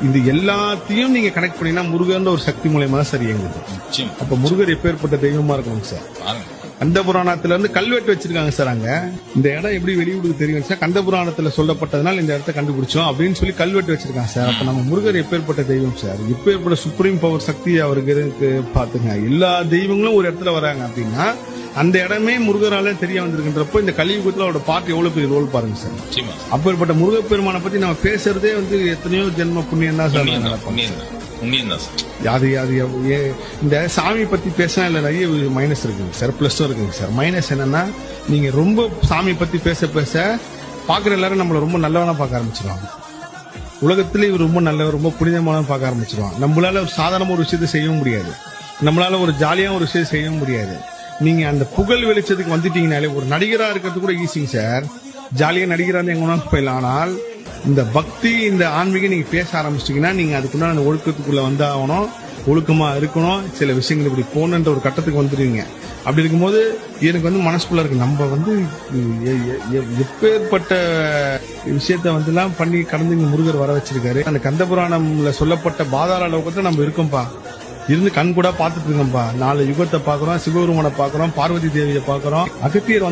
இது எல்லாத்தையும் நீங்க கனெக்ட் பண்ணீங்கன்னா முருகன் ஒரு சக்தி மூலியமா தான் சரி இயங்குது. அப்ப முருகர் எப்பேற்பட்ட தெய்வமா இருக்கணும் சார். கந்த புராணத்துல இருந்து கல்வெட்டு வச்சிருக்காங்க சார். அங்க இந்த இடம் எப்படி வெளியூருக்கு தெரியும் சார், கந்த புராணத்துல சொல்லப்பட்டதுனால இந்த இடத்த கண்டுபிடிச்சோம் அப்படின்னு சொல்லி கல்வெட்டு வச்சிருக்காங்க சார். அப்ப நம்ம முருகர் எப்பேற்பட்ட தெய்வம் சார், எப்பேற்பட்ட சுப்ரீம் பவர் சக்தி அவருக்கு இருக்கு பாத்துங்க. எல்லா தெய்வங்களும் ஒரு இடத்துல வராங்க அப்படின்னா அந்த இடமே முருகரால தெரிய வந்திருக்கின்றப்போ இந்த கலியுகத்துல அவரோட பாட்டு எவ்வளவு பெரிய ரோல் பாருங்க சார். அப்பேற்பட்ட முருகப்பெருமானை பத்தி நம்ம பேசுறதே எத்தனையோ ஜென்ம புண்ணியம் தான் சார். இந்த சாமி பத்தி பேசினா இல்ல நிறைய மைனஸ் இருக்குங்க சார், பிளஸும் இருக்குங்க சார். மைனஸ் என்னன்னா நீங்க ரொம்ப சாமி பத்தி பேச பேச பாக்குற எல்லாரும் நம்மள ரொம்ப நல்லவனா பார்க்க ஆரம்பிச்சிருவாங்க. உலகத்துல இவர் ரொம்ப நல்லவர், ரொம்ப புனிதமான பார்க்க ஆரம்பிச்சிருவாங்க. நம்மளால ஒரு சாதாரண ஒரு விஷயத்தை செய்யவும் முடியாது, நம்மளால ஒரு ஜாலியான ஒரு விஷயத்தை செய்யவும் முடியாது. நீங்க அந்த புகழ் வெளிச்சத்துக்கு வந்துட்டீங்கனாலே ஒரு நடிகரா இருக்கிறது கூட ஈஸிங்க சார். ஜாலியா நடிகரா எங்க வேணாலும் போயிடலாம். ஆனால் இந்த பக்தி இந்த ஆன்மீகம் நீங்க பேச ஆரம்பிச்சிட்டீங்கன்னா நீங்க அதுக்குள்ள அந்த ஒழுக்கத்துக்குள்ள வந்தாகணும், ஒழுக்கமா இருக்கணும், சில விஷயங்கள் இப்படி போகணுன்ற ஒரு கட்டத்துக்கு வந்துடுவீங்க. அப்படி இருக்கும்போது எனக்கு மனசுக்குள்ள இருக்கு, நம்ம எப்பேற்பட்ட விஷயத்த எல்லாம் பண்ணி கடந்து இங்க முருகர் வர வச்சிருக்காரு. அந்த கந்தபுராணம்ல சொல்லப்பட்ட பாதாள லோகத்துல நம்ம இருக்கோம்பா, இருந்து கண் கூட பாத்துட்டு இருக்கோம்பா. 4 யுகத்தை பாக்குறோம், சிவபெருமானை பாக்குறோம், பார்வதி தேவியை பாக்குறோம். அகத்தியர்